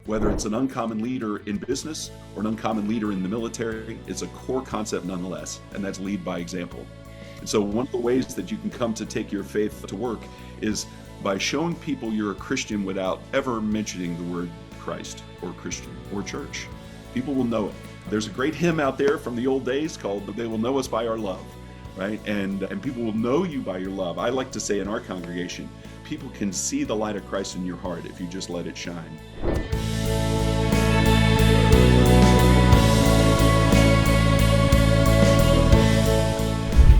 whether it's an uncommon leader in business or an uncommon leader in the military, it's a core concept nonetheless, and that's lead by example. And so one of the ways that you can come to take your faith to work is by showing people you're a Christian without ever mentioning the word Christ or Christian or church. People will know it. There's a great hymn out there from the old days called "They Will Know Us by Our Love," right? And people will know you by your love. I like to say in our congregation, people can see the light of Christ in your heart if you just let it shine.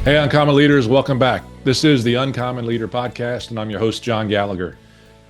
Hey, Uncommon Leaders, welcome back. This is the Uncommon Leader Podcast, and I'm your host, John Gallagher.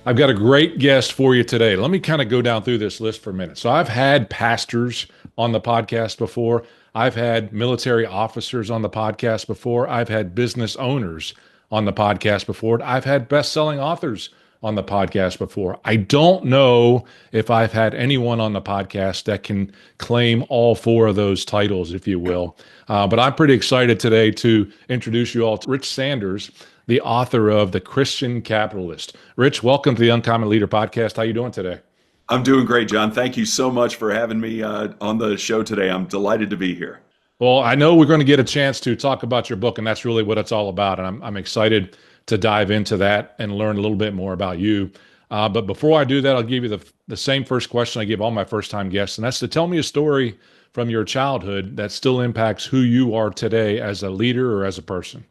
I've got a great guest for you today. Let me kind of go down through this list for a minute. So I've had pastors on the podcast before. I've had military officers on the podcast before. I've had business owners on the podcast before. I've had best-selling authors on the podcast before. I don't know if I've had anyone on the podcast that can claim all four of those titles, if you will. But I'm pretty excited today to introduce you all to Rich Sanders, the author of The Christian Capitalist. Rich, welcome to the Uncommon Leader Podcast. How you doing today? I'm doing great, John. Thank you so much for having me on the show today. I'm delighted to be here. Well, I know we're going to get a chance to talk about your book, and that's really what it's all about. And I'm excited to dive into that and learn a little bit more about you. But before I do that, I'll give you the same first question I give all my first-time guests, and that's to tell me a story from your childhood that still impacts who you are today as a leader or as a person.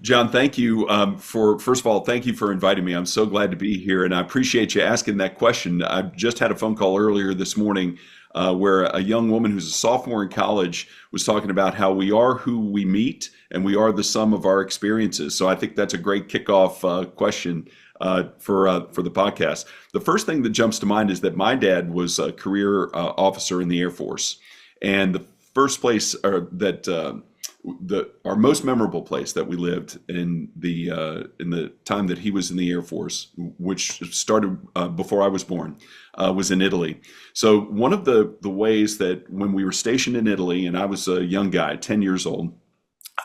John, thank you first of all, thank you for inviting me. I'm so glad to be here, and I appreciate you asking that question. I just had a phone call earlier this morning where a young woman who's a sophomore in college was talking about how we are who we meet and we are the sum of our experiences. So I think that's a great kickoff question for the podcast. The first thing that jumps to mind is that my dad was a career officer in the Air Force, and the first place our most memorable place that we lived in the time that he was in the Air Force, which started before I was born, was in Italy. So one of the ways that when we were stationed in Italy, and I was a young guy, 10 years old,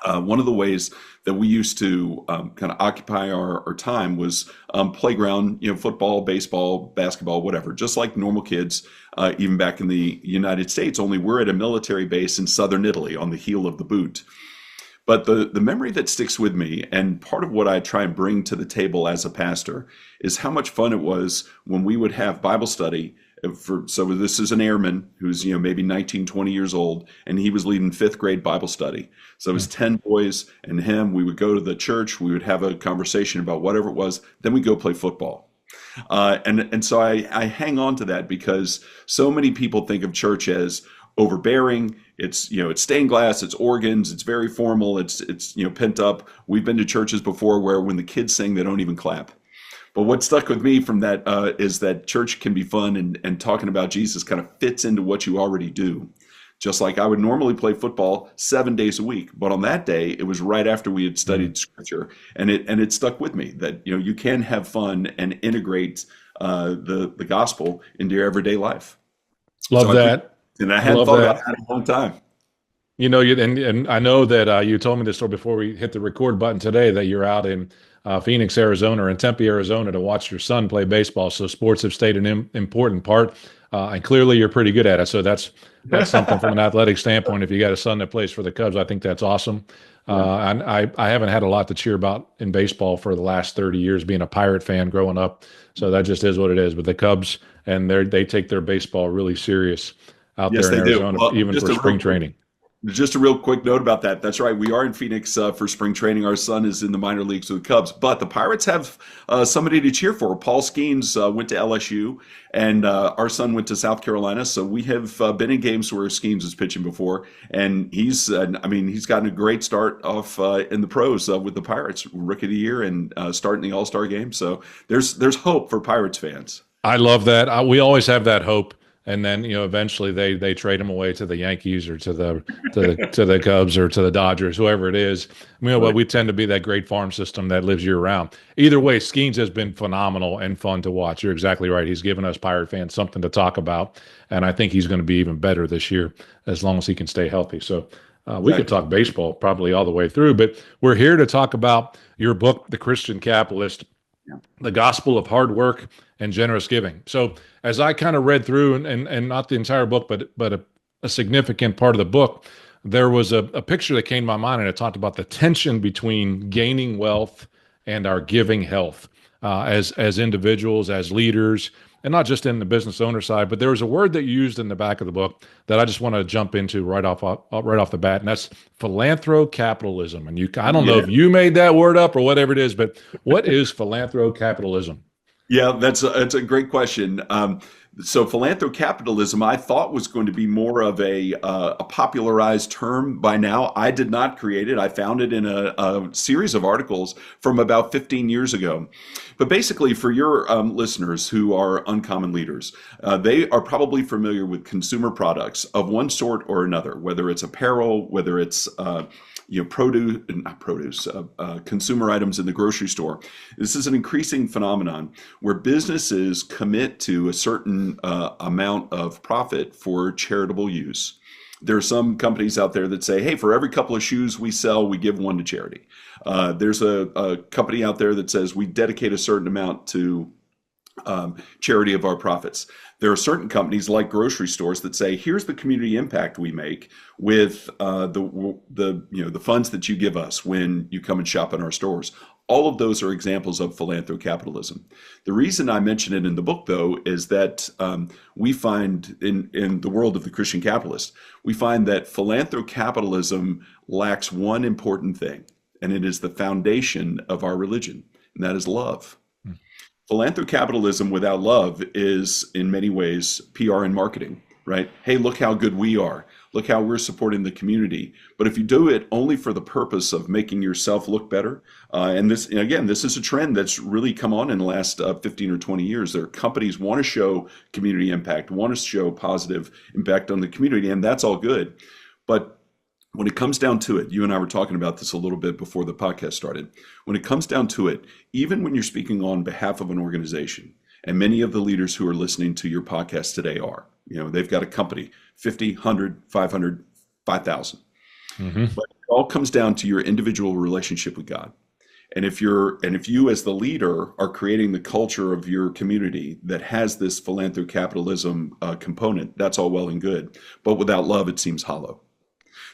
one of the ways that we used to kind of occupy our time was playground, football, baseball, basketball, whatever, just like normal kids, even back in the United States, only we're at a military base in southern Italy on the heel of the boot. But the memory that sticks with me, and part of what I try and bring to the table as a pastor, is how much fun it was when we would have Bible study. So this is an airman who's maybe 19, 20 years old, and he was leading fifth grade Bible study. So it was 10 boys and him. We would go to the church. We would have a conversation about whatever it was. Then we'd go play football. And so I hang on to that because so many people think of church as overbearing. It's stained glass, it's organs, it's very formal, it's pent up. We've been to churches before where when the kids sing, they don't even clap. But what stuck with me from that is that church can be fun, and talking about Jesus kind of fits into what you already do. Just like I would normally play football 7 days a week, but on that day, it was right after we had studied Scripture, and it stuck with me that you can have fun and integrate the gospel into your everyday life. Love that. And I hadn't thought about that in a long time. And I know that you told me this story before we hit the record button today, that you're out in Phoenix, Arizona, or in Tempe, Arizona, to watch your son play baseball. So sports have stayed an important part, and clearly you're pretty good at it. So that's something from an athletic standpoint. If you got a son that plays for the Cubs, I think that's awesome. And I haven't had a lot to cheer about in baseball for the last 30 years, being a Pirate fan growing up. So that just is what it is. But the Cubs, and they take their baseball really serious out there in Arizona, even for spring training. Just a real quick note about that. That's right. We are in Phoenix for spring training. Our son is in the minor leagues with the Cubs, but the Pirates have somebody to cheer for. Paul Skeens went to LSU, and our son went to South Carolina. So we have been in games where Skeens was pitching before, and he's gotten a great start off in the pros with the Pirates, Rookie of the Year, and starting the All-Star game. So there's hope for Pirates fans. I love that. We always have that hope. And then, eventually they trade him away to the Yankees or to the Cubs or to the Dodgers, whoever it is. But we tend to be that great farm system that lives year round. Either way, Skeens has been phenomenal and fun to watch. You're exactly right. He's given us Pirate fans something to talk about. And I think he's going to be even better this year as long as he can stay healthy. So we could talk baseball probably all the way through, but we're here to talk about your book, The Christian Capitalist. Yeah. the gospel of hard work and generous giving. So as I kind of read through and not the entire book, but a significant part of the book, there was a picture that came to my mind, and it talked about the tension between gaining wealth and our giving health as individuals, as leaders, and not just in the business owner side. But there was a word that you used in the back of the book that I just want to jump into right off the bat, and that's philanthrocapitalism. And I don't know Yeah. if you made that word up or whatever it is, but what is philanthrocapitalism? Yeah, that's a great question. So philanthrocapitalism, I thought was going to be more of a popularized term by now. I did not create it. I found it in a series of articles from about 15 years ago. But basically, for your listeners who are uncommon leaders, they are probably familiar with consumer products of one sort or another, whether it's apparel, whether it's produce, not produce, consumer items in the grocery store. This is an increasing phenomenon where businesses commit to a certain amount of profit for charitable use. There are some companies out there that say, hey, for every couple of shoes we sell, we give one to charity. There's a company out there that says we dedicate a certain amount to charity of our profits. There are certain companies like grocery stores that say, here's the community impact we make with the funds that you give us when you come and shop in our stores. All of those are examples of philanthrocapitalism. The reason I mention it in the book, though, is that we find in the world of the Christian capitalist, we find that philanthrocapitalism lacks one important thing, and it is the foundation of our religion, and that is love. Philanthrocapitalism without love is, in many ways, PR and marketing, right? Hey, look how good we are. Look how we're supporting the community. But if you do it only for the purpose of making yourself look better, and this, again, this is a trend that's really come on in the last 15 or 20 years. There are companies want to show community impact, want to show positive impact on the community, and that's all good. But when it comes down to it, you and I were talking about this a little bit before the podcast started. When it comes down to it, even when you're speaking on behalf of an organization, and many of the leaders who are listening to your podcast today are, they've got a company, 50, 100, 500, 5,000. Mm-hmm. But it all comes down to your individual relationship with God. And if you as the leader are creating the culture of your community that has this philanthrocapitalism component, that's all well and good. But without love, it seems hollow.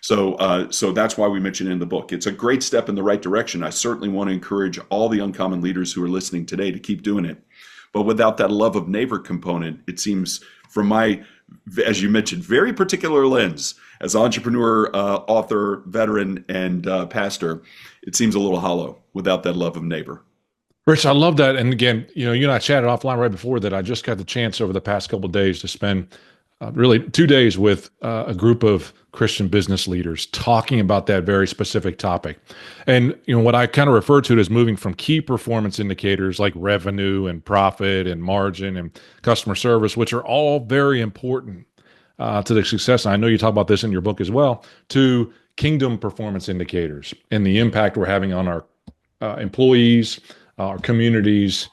So that's why we mention it in the book. It's a great step in the right direction. I certainly want to encourage all the uncommon leaders who are listening today to keep doing it. But without that love of neighbor component, it seems, from my, as you mentioned, very particular lens as entrepreneur, author, veteran, and pastor, it seems a little hollow without that love of neighbor. Rich, I love that. And again, you and I chatted offline right before that. I just got the chance over the past couple of days to spend really 2 days with a group of Christian business leaders talking about that very specific topic. And what I kind of refer to it as moving from key performance indicators like revenue and profit and margin and customer service, which are all very important to the success. And I know you talk about this in your book as well, to kingdom performance indicators and the impact we're having on our employees, our communities,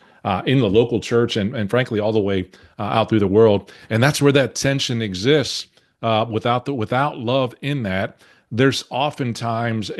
in the local church, and frankly, all the way out through the world. And that's where that tension exists. Without love in that, there's oftentimes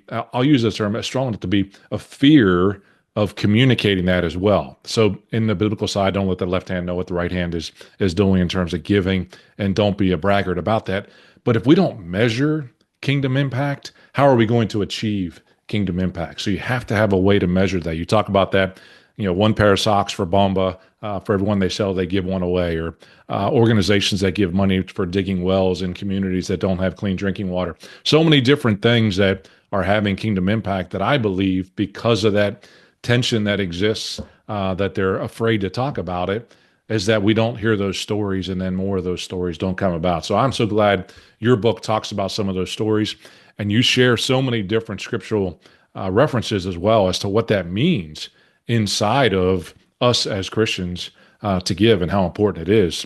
I'll use this term, strong enough to be a fear of communicating that as well. So in the biblical side, don't let the left hand know what the right hand is doing in terms of giving, and don't be a braggart about that. But if we don't measure kingdom impact, how are we going to achieve kingdom impact? So you have to have a way to measure that. You talk about that. One pair of socks for Bomba, for everyone they sell, they give one away, or organizations that give money for digging wells in communities that don't have clean drinking water. So many different things that are having kingdom impact that I believe, because of that tension that exists, that they're afraid to talk about it, is that we don't hear those stories, and then more of those stories don't come about. So I'm so glad your book talks about some of those stories, and you share so many different scriptural references as well as to what that means inside of us as Christians to give, and how important it is.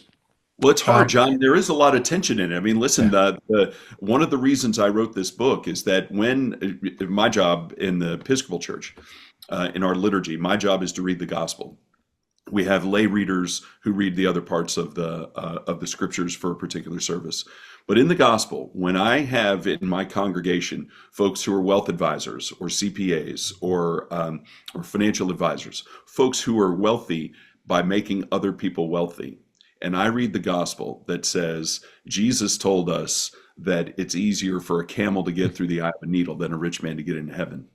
Well, it's hard, John. There is a lot of tension in it. I mean, listen, one of the reasons I wrote this book is that when my job in the Episcopal Church, in our liturgy, my job is to read the gospel. We have lay readers who read the other parts of the scriptures for a particular service. But in the gospel, when I have in my congregation folks who are wealth advisors or CPAs or financial advisors, folks who are wealthy by making other people wealthy, and I read the gospel that says Jesus told us that it's easier for a camel to get through the eye of a needle than a rich man to get into heaven.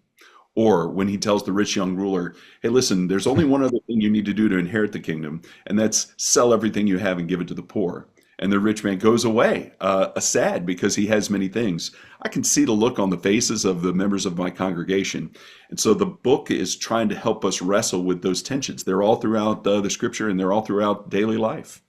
Or when he tells the rich young ruler, hey, listen, there's only one other thing you need to do to inherit the kingdom, and that's sell everything you have and give it to the poor. And the rich man goes away, sad because he has many things. I can see the look on the faces of the members of my congregation. And so the book is trying to help us wrestle with those tensions. They're all throughout the scripture, and they're all throughout daily life.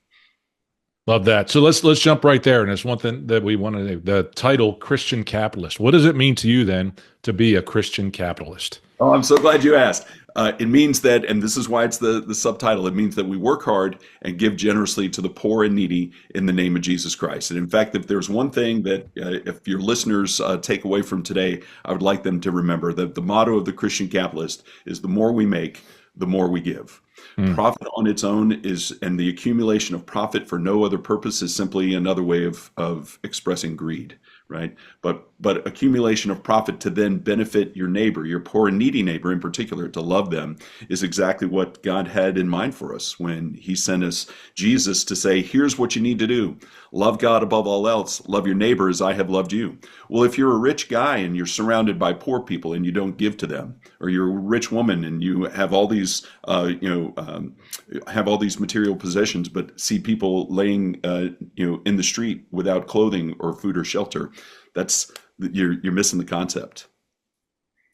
Love that. So let's jump right there. And it's one thing that we want to do. The title, Christian Capitalist. What does it mean to you then to be a Christian capitalist? Oh, I'm so glad you asked. It means that, and this is why it's the subtitle, it means that we work hard and give generously to the poor and needy in the name of Jesus Christ. And in fact, if there's one thing that if your listeners take away from today, I would like them to remember that the motto of the Christian capitalist is the more we make, the more we give. Profit on its own and the accumulation of profit for no other purpose is simply another way of expressing greed, right? But accumulation of profit to then benefit your neighbor, your poor and needy neighbor in particular, to love them, is exactly what God had in mind for us when he sent us Jesus to say, here's what you need to do. Love God above all else. Love your neighbor as I have loved you. Well, if you're a rich guy and you're surrounded by poor people and you don't give to them, or you're a rich woman and you have all these, have all these material possessions, but see people laying, in the street without clothing or food or shelter, you're missing the concept.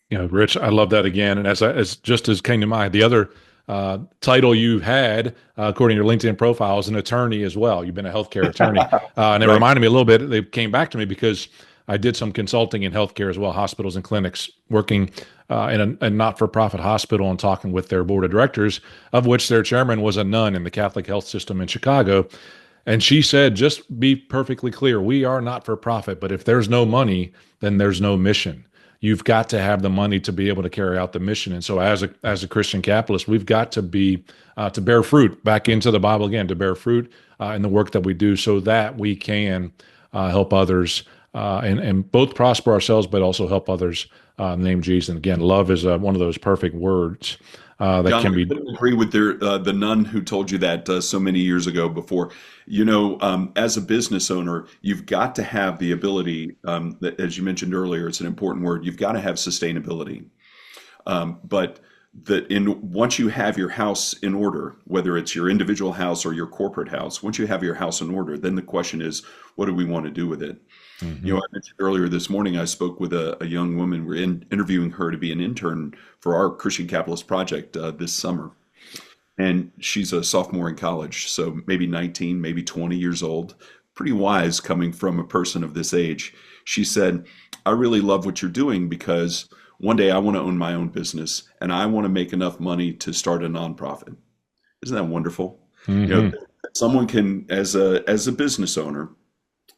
Rich, I love that again. And as just as came to mind, the other title you had, according to your LinkedIn profile, is an attorney as well. You've been a healthcare attorney. And it reminded me a little bit, they came back to me because I did some consulting in healthcare as well, hospitals and clinics, working in a not-for-profit hospital and talking with their board of directors, of which their chairman was a nun in the Catholic health system in Chicago. And she said, just be perfectly clear, we are not for profit, but if there's no money, then there's no mission. You've got to have the money to be able to carry out the mission. And so as a Christian capitalist, we've got to be, to bear fruit, back into the Bible again, to bear fruit in the work that we do so that we can help others and both prosper ourselves, but also help others in the name of Jesus. And again, love is one of those perfect words that John, can be. I agree with the nun who told you that so many years ago before. As a business owner, you've got to have the ability, that, as you mentioned earlier, it's an important word, you've got to have sustainability. But once you have your house in order, whether it's your individual house or your corporate house, once you have your house in order, then the question is, what do we want to do with it? Mm-hmm. I mentioned earlier this morning, I spoke with a young woman. We're interviewing her to be an intern for our Christian Capitalist project this summer. And she's a sophomore in college, so maybe 19, maybe 20 years old, pretty wise coming from a person of this age. She said, I really love what you're doing because one day I want to own my own business and I want to make enough money to start a nonprofit. Isn't that wonderful? Mm-hmm. Someone can, as a business owner,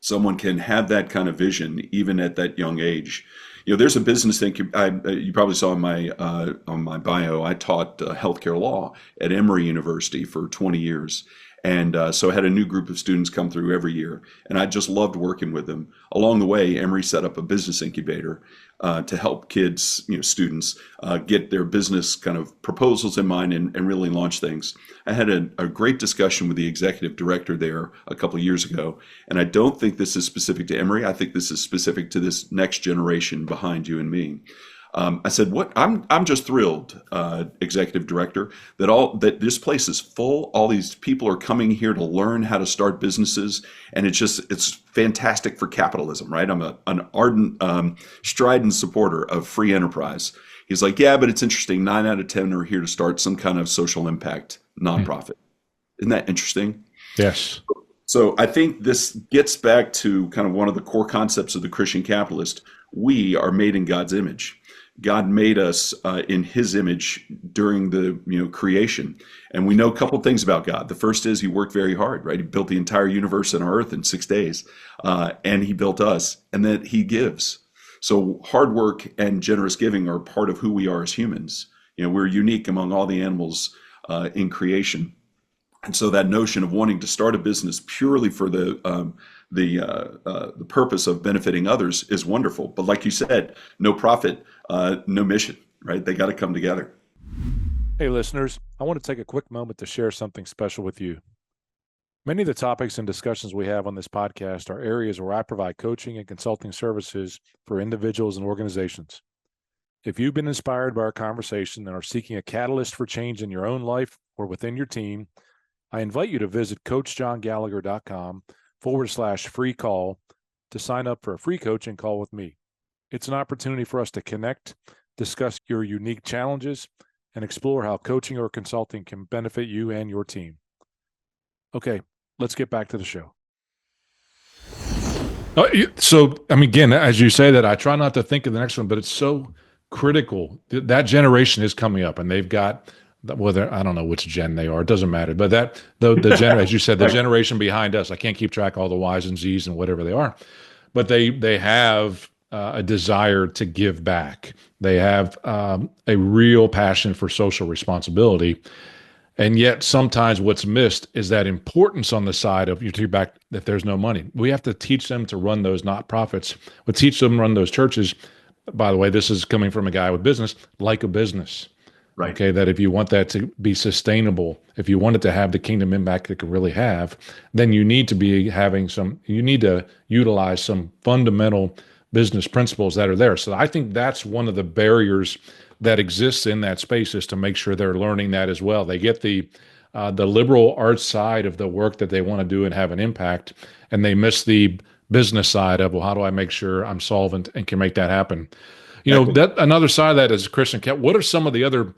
someone can have that kind of vision even at that young age. There's a business thing. You probably saw on my bio. I taught healthcare law at Emory University for 20 years, and so I had a new group of students come through every year, and I just loved working with them. Along the way, Emory set up a business incubator to help kids, students, get their business kind of proposals in mind and really launch things. I had a great discussion with the executive director there a couple of years ago, and I don't think this is specific to Emory. I think this is specific to this next generation behind you and me. I said, "What? I'm just thrilled, executive director, that this place is full. All these people are coming here to learn how to start businesses, and it's fantastic for capitalism, right? I'm an ardent, strident supporter of free enterprise." He's like, "Yeah, but it's interesting. 9 out of 10 are here to start some kind of social impact nonprofit." Isn't that interesting? Yes. So I think this gets back to kind of one of the core concepts of the Christian capitalist. We are made in God's image. God made us in his image during the creation. And we know a couple things about God. The first is he worked very hard, right? He built the entire universe and our earth in 6 days. And he built us, and that he gives. So hard work and generous giving are part of who we are as humans. We're unique among all the animals in creation. And so that notion of wanting to start a business purely for the purpose of benefiting others is wonderful. But like you said, no profit, no mission, right? They got to come together. Hey, listeners, I want to take a quick moment to share something special with you. Many of the topics and discussions we have on this podcast are areas where I provide coaching and consulting services for individuals and organizations. If you've been inspired by our conversation and are seeking a catalyst for change in your own life or within your team, I invite you to visit coachjohngallagher.com/free call to sign up for a free coaching call with me. It's an opportunity for us to connect, discuss your unique challenges, and explore how coaching or consulting can benefit you and your team. Okay, let's get back to the show. So, I mean, again, as you say that, I try not to think of the next one, but it's so critical. That generation is coming up, and they've got, whether I don't know which gen they are, it doesn't matter. But the generation, as you said, the generation behind us, I can't keep track of all the Y's and Z's and whatever they are, but they have a desire to give back. They have a real passion for social responsibility. And yet sometimes what's missed is that importance on the side of, you take back that there's no money. We have to teach them to run those not-profits. We teach them to run those churches. By the way, this is coming from a guy with business, like a business. Right. Okay, that if you want that to be sustainable, if you want it to have the kingdom impact it can really have, then you need to be having you need to utilize some fundamental business principles that are there. So I think that's one of the barriers that exists in that space, is to make sure they're learning that as well. They get the liberal arts side of the work that they want to do and have an impact, and they miss the business side of, well, how do I make sure I'm solvent and can make that happen? You know, that another side of that is Christian. What are some of the other,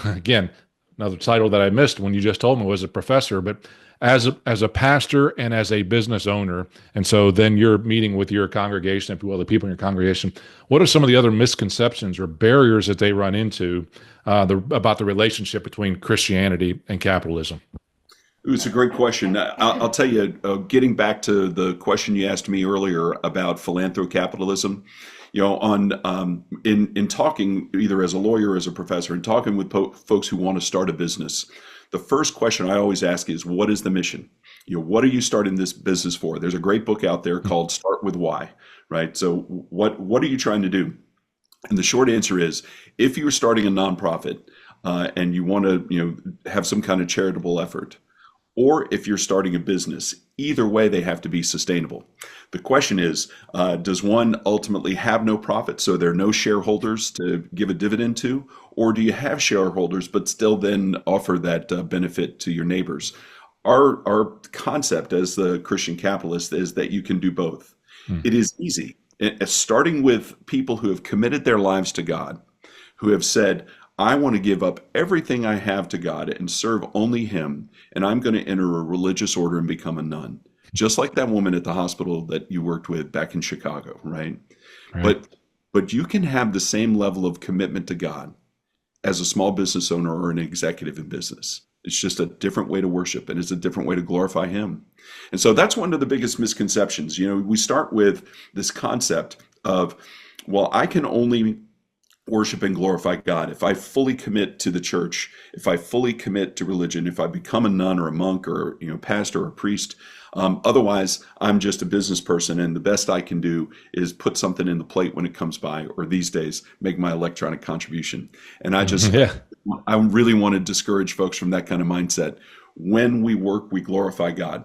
again, another title that I missed when you just told me was a professor, but as a pastor and as a business owner, and so then you're meeting with your congregation, if you will, the people in your congregation, what are some of the other misconceptions or barriers that they run into about the relationship between Christianity and capitalism? It's a great question. I'll tell you, getting back to the question you asked me earlier about philanthrocapitalism, you know, in talking either as a lawyer or as a professor and talking with folks who want to start a business, the first question I always ask is, what is the mission? You know, what are you starting this business for? There's a great book out there called Start With Why, right? So what are you trying to do? And the short answer is, if you're starting a nonprofit and you want to, you know, have some kind of charitable effort, or if you're starting a business, either way, they have to be sustainable. The question is, does one ultimately have no profit, so there are no shareholders to give a dividend to, or do you have shareholders but still then offer that benefit to your neighbors? Our concept as the Christian capitalist is that you can do both. It is easy. Starting with people who have committed their lives to God, who have said, I want to give up everything I have to God and serve only Him, and I'm going to enter a religious order and become a nun. Just like that woman at the hospital that you worked with back in Chicago, right? But you can have the same level of commitment to God as a small business owner or an executive in business. It's just a different way to worship, and it's a different way to glorify Him. And so that's one of the biggest misconceptions. You know, we start with this concept of, well, I can only worship and glorify God if I fully commit to the church, if I fully commit to religion, if I become a nun or a monk or, you know, pastor or priest. Otherwise, I'm just a business person, and the best I can do is put something in the plate when it comes by, or these days, make my electronic contribution. And I just, I really want to discourage folks from that kind of mindset. When we work, we glorify God.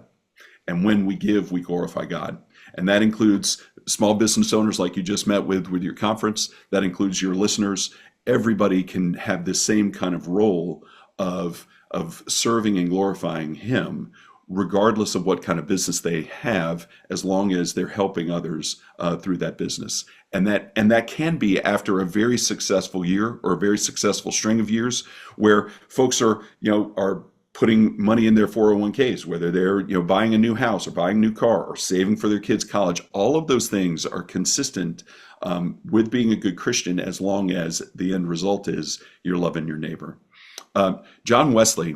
And when we give, we glorify God. And that includes small business owners like you just met with your conference. That includes your listeners. Everybody can have the same kind of role of serving and glorifying Him, regardless of what kind of business they have, as long as they're helping others through that business. And that can be after a very successful year or a very successful string of years where folks are putting money in their 401ks, whether they're, you know, buying a new house or buying a new car or saving for their kids' college. All of those things are consistent with being a good Christian, as long as the end result is you're loving your neighbor. John Wesley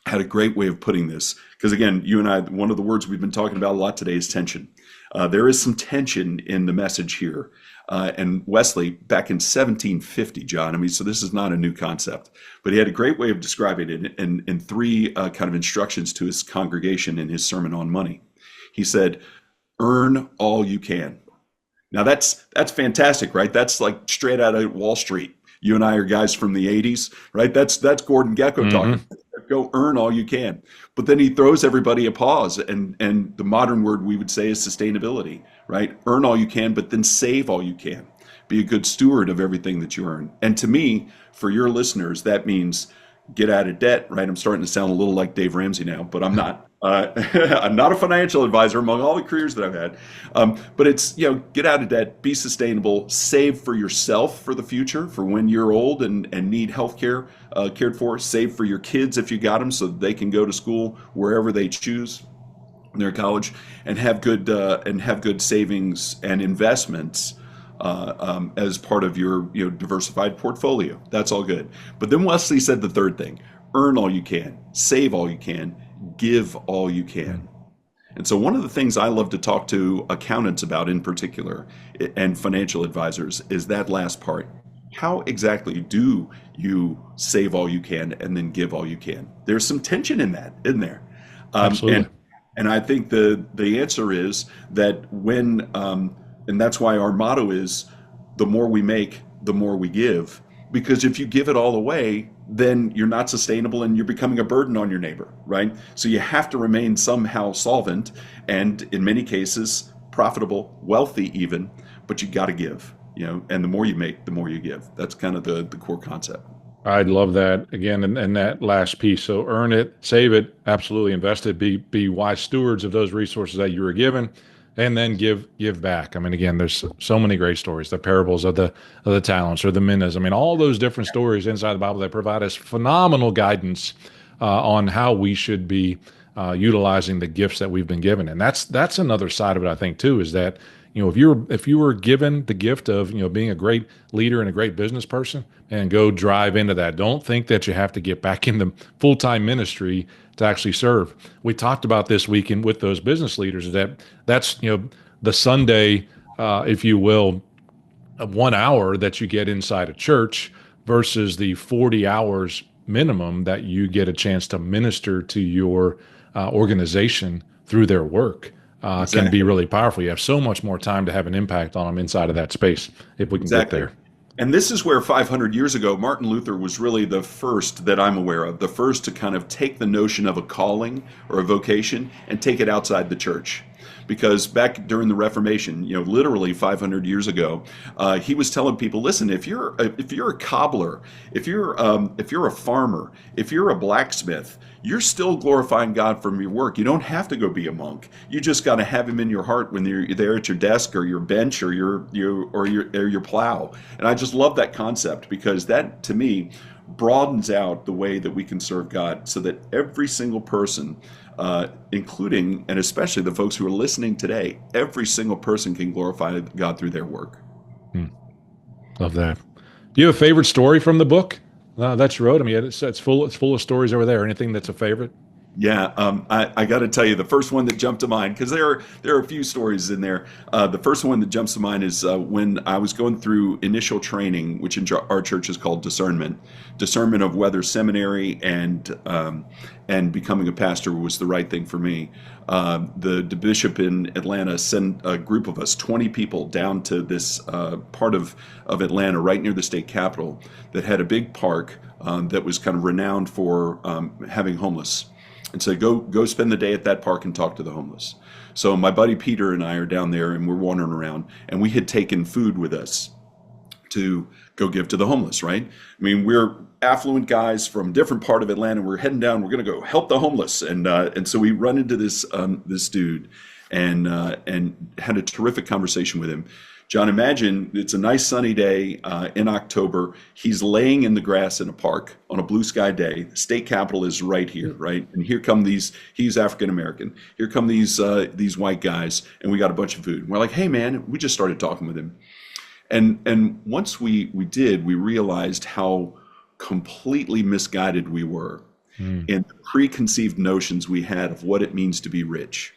had a great way of putting this. Because again, you and I, one of the words we've been talking about a lot today is tension. There is some tension in the message here. And Wesley, back in 1750, John, I mean, so this is not a new concept, but he had a great way of describing it in three kind of instructions to his congregation in his sermon on money. He said, earn all you can. Now that's fantastic, right? That's like straight out of Wall Street. You and I are guys from the 80s, right? That's Gordon Gekko talking. Go earn all you can. But then he throws everybody a pause, and the modern word we would say is sustainability, right? Earn all you can, but then save all you can. Be a good steward of everything that you earn. And to me, for your listeners, that means get out of debt, right? I'm starting to sound a little like Dave Ramsey now, but I'm not. I'm not a financial advisor among all the careers that I've had. But it's, get out of debt, be sustainable, save for yourself for the future, for when you're old and need health care cared for, save for your kids if you got them so that they can go to school wherever they choose in their college, and have good savings and investments as part of your diversified portfolio. That's all good. But then Wesley said the third thing: earn all you can, save all you can, give all you can. And so one of the things I love to talk to accountants about in particular, and financial advisors, is that last part. How exactly do you save all you can and then give all you can? There's some tension in that, isn't there? Absolutely. And I think the answer is that when, and that's why our motto is, the more we make, the more we give. Because if you give it all away, then you're not sustainable and you're becoming a burden on your neighbor, right? So you have to remain somehow solvent and in many cases profitable, wealthy even, but you got to give, and the more you make, the more you give. That's kind of the core concept. I love that again, and that last piece. So earn it, save it, absolutely invest it, be wise stewards of those resources that you were given, and then give back. I mean, again, there's so many great stories, the parables of the talents or the minas. I mean, all those different stories inside the Bible that provide us phenomenal guidance on how we should be utilizing the gifts that we've been given. And that's another side of it, I think, too, is that if you were given the gift of being a great leader and a great business person, and go drive into that. Don't think that you have to get back in the full-time ministry to actually serve. We talked about this weekend with those business leaders that's the Sunday, if you will, 1 hour that you get inside a church versus the 40 hours minimum that you get a chance to minister to your organization through their work. Exactly. Can be really powerful. You have so much more time to have an impact on them inside of that space if we can get there. And this is where 500 years ago, Martin Luther was really the first that I'm aware of, the first to kind of take the notion of a calling or a vocation and take it outside the church. Because back during the Reformation, literally 500 years ago, he was telling people, listen, if you're a cobbler, if you're a farmer, if you're a blacksmith, you're still glorifying God from your work. You don't have to go be a monk. You just got to have Him in your heart when you're there at your desk or your bench or your plow. And I just love that concept, because that to me broadens out the way that we can serve God, so that every single person, including and especially the folks who are listening today, every single person can glorify God through their work. Love that. Do you have a favorite story from the book that you wrote? I mean, it's full of stories over there. Anything that's a favorite? Yeah, I got to tell you, the first one that jumped to mind, because there are a few stories in there. The first one that jumps to mind is when I was going through initial training, which in our church is called discernment of whether seminary and becoming a pastor was the right thing for me. The bishop in Atlanta sent a group of us, 20 people, down to this part of Atlanta, right near the state capitol, that had a big park that was kind of renowned for having homeless. And said, go spend the day at that park and talk to the homeless. So my buddy Peter and I are down there, and we're wandering around, and we had taken food with us to go give to the homeless, right? I mean, we're affluent guys from a different part of Atlanta. We're heading down. We're going to go help the homeless, and so we run into this dude, and had a terrific conversation with him. John, imagine it's a nice sunny day in October. He's laying in the grass in a park on a blue sky day. The state capitol is right here, right? And here come he's African American. Here come these white guys, and we got a bunch of food. And we're like, hey man, we just started talking with him. And once we did, we realized how completely misguided we were. Mm. and the preconceived notions we had of what it means to be rich.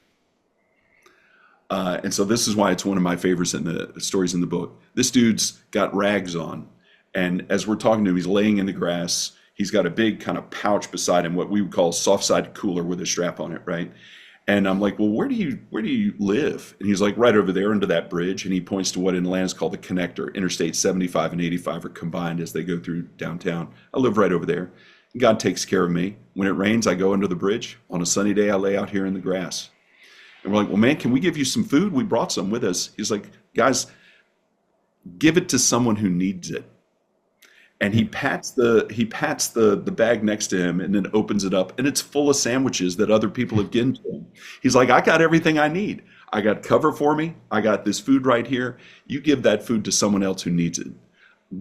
And so this is why it's one of my favorites in the stories in the book. This dude's got rags on, and as we're talking to him, he's laying in the grass. He's got a big kind of pouch beside him, what we would call a soft-sided cooler with a strap on it, right? And I'm like, well, where do you live? And he's like, right over there under that bridge. And he points to what in Atlanta is called the connector. Interstate 75 and 85 are combined as they go through downtown. I live right over there. God takes care of me. When it rains, I go under the bridge. On a sunny day, I lay out here in the grass. And we're like, well, man, can we give you some food? We brought some with us. He's like, guys, give it to someone who needs it. And he pats the bag next to him and then opens it up, and it's full of sandwiches that other people have given to him. He's like, I got everything I need. I got cover for me. I got this food right here. You give that food to someone else who needs it.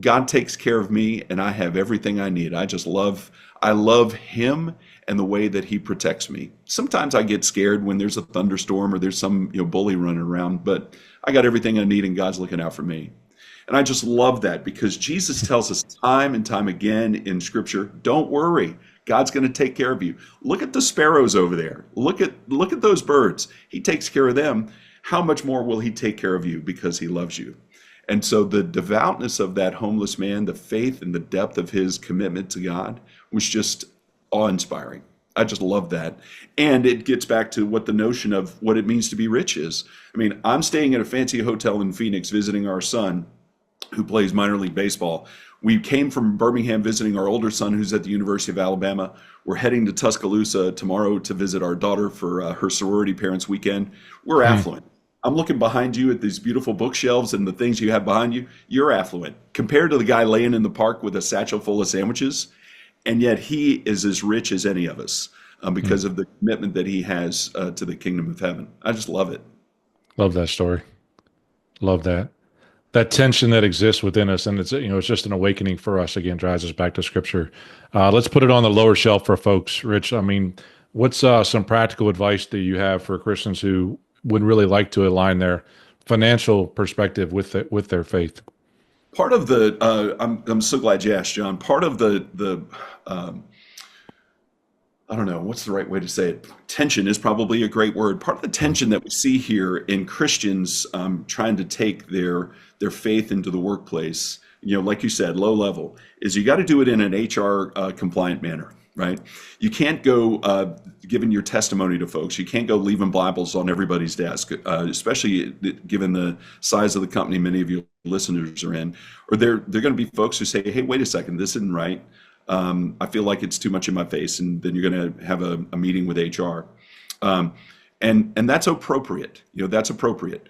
God takes care of me, and I have everything I need. I love him and the way that he protects me. Sometimes I get scared when there's a thunderstorm or there's some bully running around, but I got everything I need, and God's looking out for me. And I just love that, because Jesus tells us time and time again in Scripture, don't worry, God's going to take care of you. Look at the sparrows over there. Look at those birds. He takes care of them. How much more will he take care of you because he loves you? And so the devoutness of that homeless man, the faith and the depth of his commitment to God was just awe-inspiring. I just love that. And it gets back to what the notion of what it means to be rich is. I mean, I'm staying at a fancy hotel in Phoenix visiting our son, who plays minor league baseball. We came from Birmingham visiting our older son, who's at the University of Alabama. We're heading to Tuscaloosa tomorrow to visit our daughter for her sorority parents weekend. We're affluent. I'm looking behind you at these beautiful bookshelves and the things you have behind you. You're affluent compared to the guy laying in the park with a satchel full of sandwiches. And yet he is as rich as any of us because of the commitment that he has to the kingdom of heaven. I just love it. Love that story. Love that. That tension that exists within us, and it's just an awakening for us. Again, drives us back to Scripture. Let's put it on the lower shelf for folks. Rich, I mean, what's some practical advice that you have for Christians who would really like to align their financial perspective with their faith? Part of the I'm so glad you asked, John. Part of the I don't know, what's the right way to say it? Tension is probably a great word. Part of the tension that we see here in Christians trying to take their faith into the workplace, like you said, low level, is you got to do it in an HR compliant manner, right? You can't go giving your testimony to folks. You can't go leaving Bibles on everybody's desk, especially given the size of the company many of your listeners are in. Or they're going to be folks who say, hey, wait a second, this isn't right. I feel like it's too much in my face, and then you're going to have a meeting with HR, and that's appropriate. That's appropriate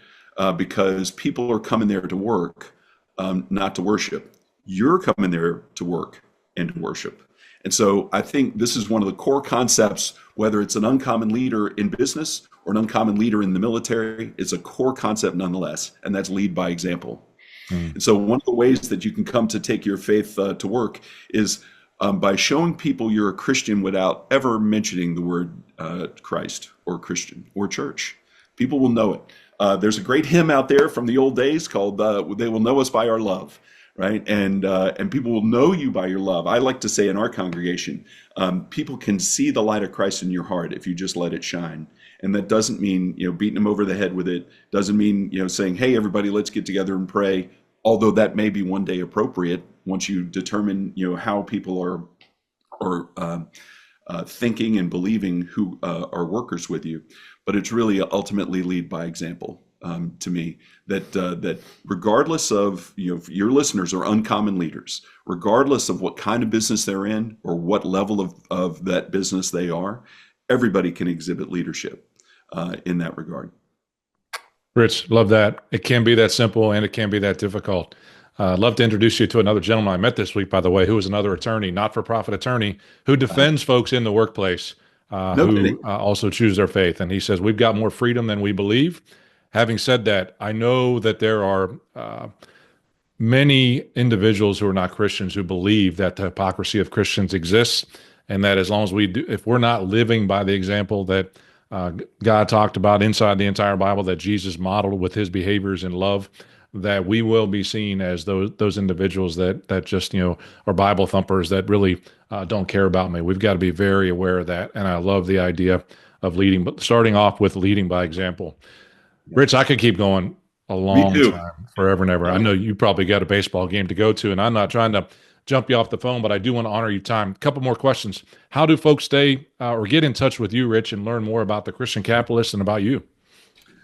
because people are coming there to work, not to worship. You're coming there to work and to worship. And so I think this is one of the core concepts, whether it's an uncommon leader in business or an uncommon leader in the military, it's a core concept nonetheless, and that's lead by example. And so one of the ways that you can come to take your faith to work is by showing people you're a Christian without ever mentioning the word Christ or Christian or church. People will know it. There's a great hymn out there from the old days called "They Will Know Us by Our Love," right? And people will know you by your love. I like to say in our congregation, people can see the light of Christ in your heart if you just let it shine. And that doesn't mean beating them over the head with it. Doesn't mean saying, "Hey, everybody, let's get together and pray." Although that may be one day appropriate once you determine how people are thinking and believing who are workers with you. But it's really ultimately lead by example to me. That regardless of if your listeners are uncommon leaders, regardless of what kind of business they're in or what level of that business they are, everybody can exhibit leadership in that regard. Rich, love that. It can be that simple and it can be that difficult. I'd love to introduce you to another gentleman I met this week, by the way, who is another attorney, not-for-profit attorney, who defends folks in the workplace who also choose their faith. And he says, we've got more freedom than we believe. Having said that, I know that there are many individuals who are not Christians who believe that the hypocrisy of Christians exists, and that as long as we do, if we're not living by the example that God talked about inside the entire Bible, that Jesus modeled with his behaviors in love, that we will be seen as those individuals that just are Bible thumpers that really don't care about me. We've got to be very aware of that, and I love the idea of leading, but starting off with leading by example. Yeah. Rich, I could keep going a Me long too. time, forever and ever. I know you probably got a baseball game to go to, and I'm not trying to jump you off the phone, but I do want to honor your time. A couple more questions. How do folks stay or get in touch with you, Rich, and learn more about the Christian Capitalist and about you?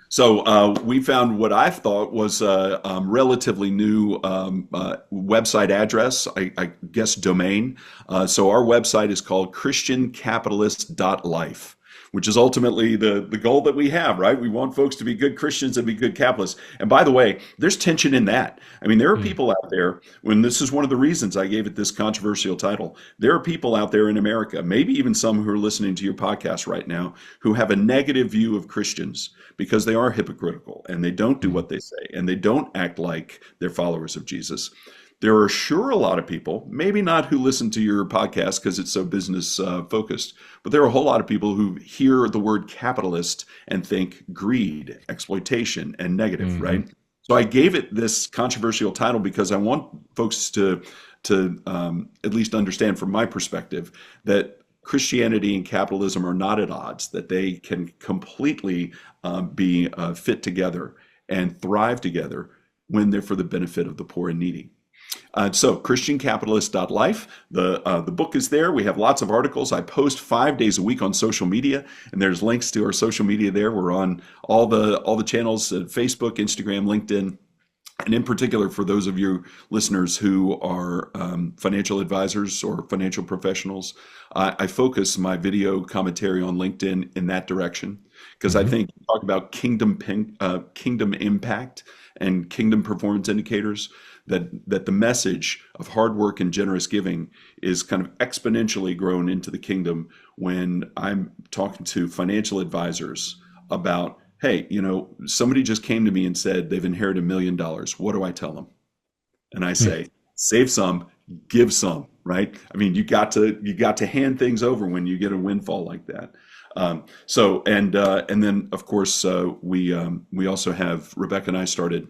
So we found what I thought was a relatively new website address, I guess domain. So our website is called christiancapitalist.life, which is ultimately the goal that we have, right? We want folks to be good Christians and be good capitalists. And by the way, there's tension in that. I mean, there are people out there, when this is one of the reasons I gave it this controversial title, there are people out there in America, maybe even some who are listening to your podcast right now, who have a negative view of Christians because they are hypocritical and they don't do what they say and they don't act like they're followers of Jesus. There are sure a lot of people, maybe not who listen to your podcast because it's so business focused, but there are a whole lot of people who hear the word capitalist and think greed, exploitation, and negative, right? So I gave it this controversial title because I want folks to at least understand from my perspective that Christianity and capitalism are not at odds, that they can completely be fit together and thrive together when they're for the benefit of the poor and needy. So christiancapitalist.life, the book is there. We have lots of articles. I post 5 days a week on social media, and there's links to our social media there. We're on all the channels, Facebook, Instagram, LinkedIn. And in particular, for those of you listeners who are financial advisors or financial professionals, I focus my video commentary on LinkedIn in that direction because I think you talk about kingdom impact and kingdom performance indicators, that the message of hard work and generous giving is kind of exponentially grown into the kingdom when I'm talking to financial advisors about, hey, somebody just came to me and said they've inherited $1 million. What do I tell them? And I say, save some, give some, right? I mean, you got to hand things over when you get a windfall like that. And then of course we also have Rebecca and I started.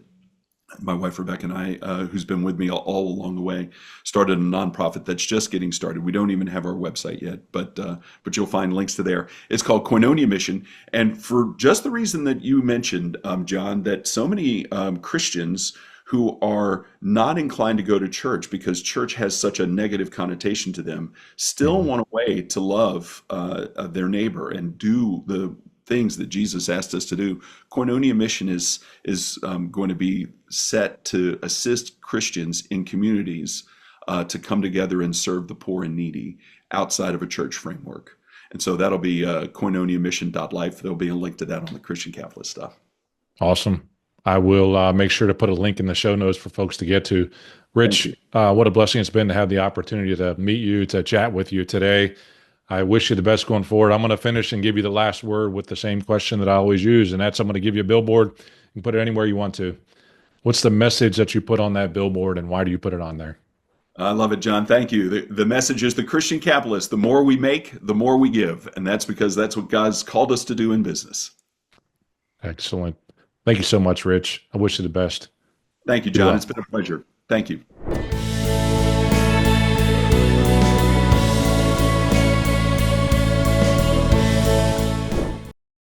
My wife, Rebecca, and I, who's been with me all along the way, started a nonprofit that's just getting started. We don't even have our website yet, but you'll find links to there. It's called Koinonia Mission. And for just the reason that you mentioned, John, that so many Christians who are not inclined to go to church because church has such a negative connotation to them still want a way to love their neighbor and do the things that Jesus asked us to do. Koinonia Mission is going to be set to assist Christians in communities to come together and serve the poor and needy outside of a church framework. And so that'll be koinoniamission.life. There'll be a link to that on the Christian Capitalist stuff. Awesome. I will make sure to put a link in the show notes for folks to get to. Rich, what a blessing it's been to have the opportunity to meet you, to chat with you today. I wish you the best going forward. I'm going to finish and give you the last word with the same question that I always use, and that's I'm going to give you a billboard. You can put it anywhere you want to. What's the message that you put on that billboard, and why do you put it on there? I love it, John. Thank you. The message is the Christian capitalist. The more we make, the more we give. And that's because that's what God's called us to do in business. Excellent. Thank you so much, Rich. I wish you the best. Thank you, John. It's been a pleasure. Thank you.